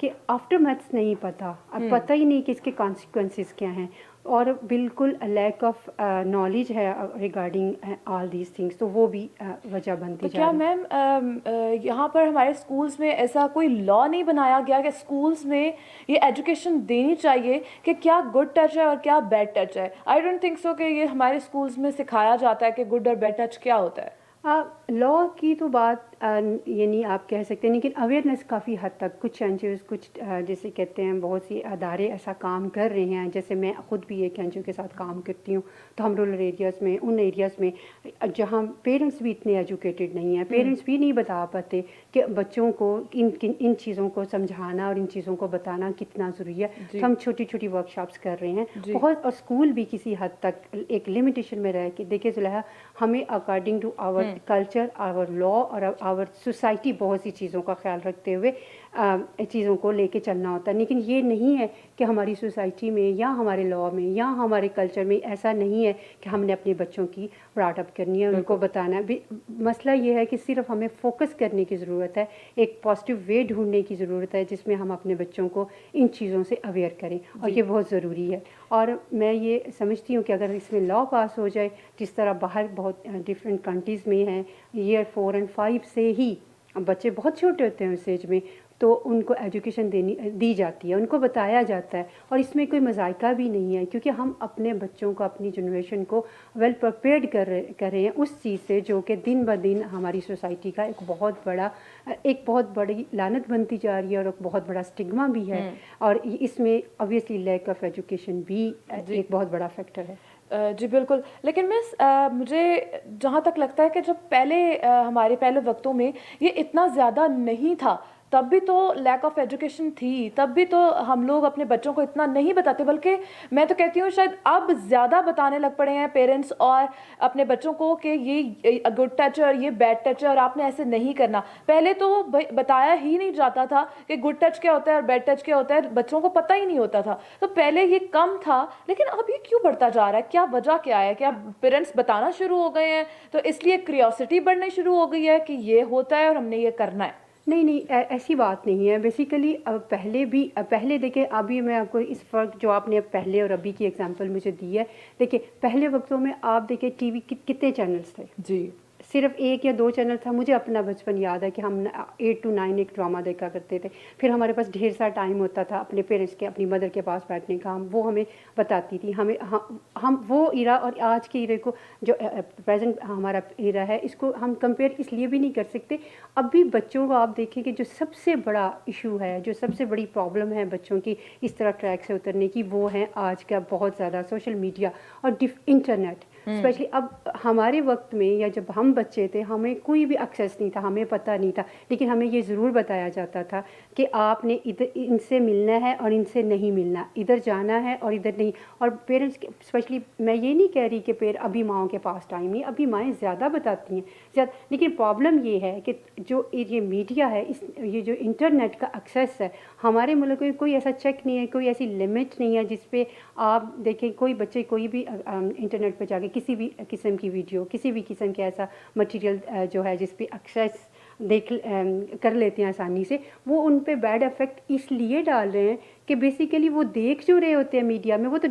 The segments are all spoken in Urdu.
کہ آفٹر میتھس نہیں پتہ، اب پتہ ہی نہیں کہ اس کے کانسیکوینسز کیا ہیں، اور بالکل لیک آف نالج ہے ریگارڈنگ آل دیز تھنگس، تو وہ بھی وجہ بنتی تو جا کیا رہی ہے۔ میم یہاں پر ہمارے اسکولس میں ایسا کوئی لا نہیں بنایا گیا کہ اسکولس میں یہ ایجوکیشن دینی چاہیے کہ کیا گڈ ٹچ ہے اور کیا بیڈ ٹچ ہے؟ آئی ڈونٹ تھنک سو کہ یہ ہمارے اسکولس میں سکھایا جاتا ہے کہ گڈ اور بیڈ ٹچ کیا ہوتا ہے۔ لا کی تو بات یعنی آپ کہہ سکتے ہیں، لیکن اویئرنیس کافی حد تک کچھ این جی اوز، کچھ جیسے کہتے ہیں بہت سی ادارے ایسا کام کر رہے ہیں، جیسے میں خود بھی ایک این جی او کے ساتھ کام کرتی ہوں، تو ہم رورل ایریاز میں، ان ایریاز میں جہاں پیرنٹس بھی اتنے ایجوکیٹڈ نہیں ہیں، پیرنٹس بھی نہیں بتا پاتے کہ بچوں کو ان چیزوں کو سمجھانا اور ان چیزوں کو بتانا کتنا ضروری ہے، تو ہم چھوٹی چھوٹی ورک شاپس کر رہے ہیں بہت، اور اسکول بھی کسی حد تک ایک لمیٹیشن میں رہ کے، دیکھیے زلیحہ، ہمیں اکارڈنگ ٹو آور کلچر، آور لا اور آور سوسائٹی بہت سی چیزوں کا خیال رکھتے ہوئے چیزوں کو لے کے چلنا ہوتا ہے، لیکن یہ نہیں ہے کہ ہماری سوسائٹی میں یا ہمارے لا میں یا ہمارے کلچر میں ایسا نہیں ہے کہ ہم نے اپنے بچوں کی براٹ اپ کرنی ہے، ان کو بتانا ہے۔ مسئلہ یہ ہے کہ صرف ہمیں فوکس کرنے کی ضرورت ہے، ایک پازیٹیو وے ڈھونڈنے کی ضرورت ہے جس میں ہم اپنے بچوں کو ان چیزوں سے اویئر کریں، اور یہ بہت ضروری ہے۔ اور میں یہ سمجھتی ہوں کہ اگر اس میں لا پاس ہو جائے، جس طرح باہر بہت ڈفرینٹ کنٹریز میں ہیں، ایئر 4 اور 5 سے ہی بچے بہت چھوٹے ہوتے ہیں اس ایج میں، تو ان کو ایجوکیشن دی جاتی ہے، ان کو بتایا جاتا ہے، اور اس میں کوئی مذائقہ بھی نہیں ہے، کیونکہ ہم اپنے بچوں کو، اپنی جنریشن کو ویل پریپیئرڈ کر رہے ہیں اس چیز سے، جو کہ دن بہ دن ہماری سوسائٹی کا ایک بہت بڑی لعنت بنتی جا رہی ہے، اور ایک بہت بڑا اسٹگما بھی ہے، اور اس میں obviously لیک آف ایجوکیشن بھی ایک بہت بڑا فیکٹر ہے۔ جی بالکل، لیکن مس مجھے جہاں تک لگتا ہے کہ جب ہمارے پہلے وقتوں میں یہ اتنا زیادہ نہیں تھا، تب بھی تو لیک آف ایجوکیشن تھی، تب بھی تو ہم لوگ اپنے بچوں کو اتنا نہیں بتاتے، بلکہ میں تو کہتی ہوں شاید اب زیادہ بتانے لگ پڑے ہیں پیرنٹس اور اپنے بچوں کو کہ یہ گڈ ٹچ ہے اور یہ بیڈ ٹچ ہے اور آپ نے ایسے نہیں کرنا۔ پہلے تو بتایا ہی نہیں جاتا تھا کہ گڈ ٹچ کیا ہوتا ہے اور بیڈ ٹچ کیا ہوتا ہے، بچوں کو پتہ ہی نہیں ہوتا تھا، تو پہلے یہ کم تھا، لیکن اب یہ کیوں بڑھتا جا رہا ہے؟ کیا وجہ کیا ہے؟ کیا پیرنٹس بتانا شروع ہو گئے ہیں تو اس لیے کریوسٹی بڑھنے شروع ہو گئی ہے کہ یہ ہوتا ہے اور ہم نے یہ کرنا ہے؟ نہیں، ایسی بات نہیں ہے، بیسیکلی پہلے دیکھیں، ابھی میں آپ کو اس فرق جو آپ نے پہلے اور ابھی کی ایگزامپل مجھے دی ہے، دیکھیں پہلے وقتوں میں آپ دیکھیں ٹی وی کتنے چینلز تھے، جی صرف 1 یا 2 چینل تھا۔ مجھے اپنا بچپن یاد ہے کہ ہم 8 to 9 ایک ڈرامہ دیکھا کرتے تھے، پھر ہمارے پاس ڈھیر سارا ٹائم ہوتا تھا اپنے پیرنٹس کے، اپنی مدر کے پاس بیٹھنے کا، وہ ہمیں بتاتی تھی، ہم وہ ایرا اور آج کے ایرے کو، جو پریزنٹ ہمارا ایرا ہے، اس کو ہم کمپیئر اس لیے بھی نہیں کر سکتے۔ اب بھی بچوں کو آپ دیکھیں کہ جو سب سے بڑا ایشو ہے، جو سب سے بڑی پرابلم ہے بچوں کی اس طرح ٹریک سے اترنے کی، وہ ہے آج کا بہت زیادہ سوشل میڈیا اور انٹرنیٹ۔ اسپیشلی اب ہمارے وقت میں یا جب ہم بچے تھے، ہمیں کوئی بھی ایکسیس نہیں تھا، ہمیں پتہ نہیں تھا، لیکن ہمیں یہ ضرور بتایا جاتا تھا کہ آپ نے ادھر ان سے ملنا ہے اور ان سے نہیں ملنا، ادھر جانا ہے اور ادھر نہیں۔ اور پیرنٹس اسپیشلی، میں یہ نہیں کہہ رہی کہ ابھی ماؤں کے پاس ٹائم نہیں، ابھی مائیں زیادہ بتاتی ہیں زیادہ، لیکن پرابلم یہ ہے کہ جو یہ میڈیا ہے، یہ جو انٹرنیٹ کا ایکسیس ہے، ہمارے ملک میں کوئی ایسا چیک نہیں ہے، کوئی ایسی لمٹ نہیں ہے جس پہ آپ دیکھیں کوئی بچے کوئی بھی انٹرنیٹ پہ جا کے کسی بھی قسم کی ویڈیو، کسی بھی قسم کے ایسا مٹیریل جو ہے جس پہ ایکسیس کر لیتے ہیں آسانی سے، وہ ان پہ بیڈ افیکٹ اس لیے ڈال رہے ہیں کہ بیسیکلی وہ دیکھ جو رہے ہوتے ہیں میڈیا میں، وہ تو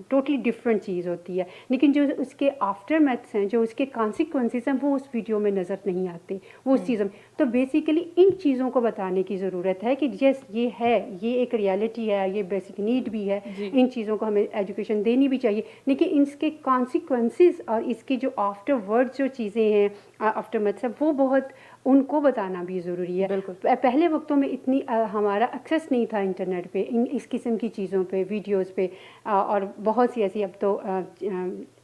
ٹوٹلی ڈفرینٹ چیز ہوتی ہے، لیکن جو اس کے آفٹر میتھس ہیں، جو اس کے کانسیکوینسز ہیں، وہ اس ویڈیو میں نظر نہیں آتے، وہ اس چیزوں میں۔ تو بیسیکلی ان چیزوں کو بتانے کی ضرورت ہے کہ یس یہ ہے، یہ ایک ریالٹی ہے، یہ بیسک نیڈ بھی ہے، ان چیزوں کو ہمیں ایجوکیشن دینی بھی چاہیے، لیکن اس کے کانسیکوینسز اور اس کی جو آفٹر ورڈ جو چیزیں ہیں، آفٹر میتھس، وہ بہت ان کو بتانا بھی ضروری ہے۔ پہلے وقتوں میں اتنی ہمارا ایکسیس نہیں تھا انٹرنیٹ پہ، اس قسم کی چیزوں پہ، ویڈیوز پہ، اور بہت سی ایسی اب تو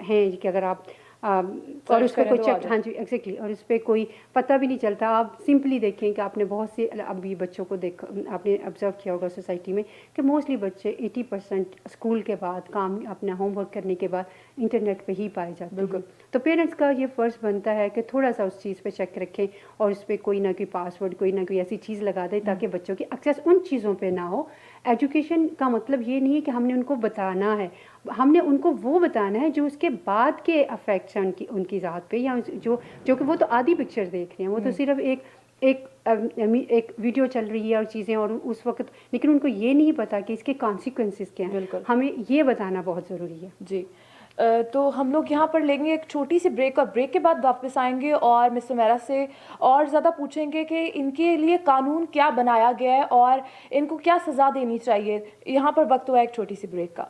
ہیں کہ اگر آپ اور اس پہ کوئی چیک، ہاں جی ایگزیکٹلی، اور اس پہ کوئی پتہ بھی نہیں چلتا۔ آپ سمپلی دیکھیں کہ آپ نے بہت سے ابھی بچوں کو آپ نے آبزرو کیا ہوگا سوسائٹی میں کہ موسٹلی بچے 80% اسکول کے بعد، کام اپنا ہوم ورک کرنے کے بعد انٹرنیٹ پہ ہی پائے جاتے ہیں۔ تو پیرنٹس کا یہ فرض بنتا ہے کہ تھوڑا سا اس چیز پہ چیک رکھیں اور اس پہ کوئی نہ کوئی پاسورڈ، کوئی نہ کوئی ایسی چیز لگا دیں تاکہ بچوں کی ایکسیس ان چیزوں پہ نہ ہو۔ ایجوکیشن کا مطلب یہ نہیں ہے کہ ہم نے ان کو بتانا ہے، ہم نے ان کو وہ بتانا ہے جو اس کے بعد کے افیکٹس ہیں ان کی ذات پہ، یا جو کہ وہ تو آدھی پکچر دیکھ رہے ہیں، وہ تو صرف ایک ایک ویڈیو چل رہی ہے اور چیزیں اور اس وقت، لیکن ان کو یہ نہیں پتا کہ اس کے کانسیکوینسز کیا ہیں. بالکل. ہمیں یہ بتانا بہت ضروری ہے. جی تو ہم لوگ یہاں پر لیں گے ایک چھوٹی سی بریک، اور بریک کے بعد واپس آئیں گے اور مس سمیرا سے اور زیادہ پوچھیں گے کہ ان کے لیے قانون کیا بنایا گیا ہے اور ان کو کیا سزا دینی چاہیے. یہاں پر وقت ہوا ایک چھوٹی سی بریک کا.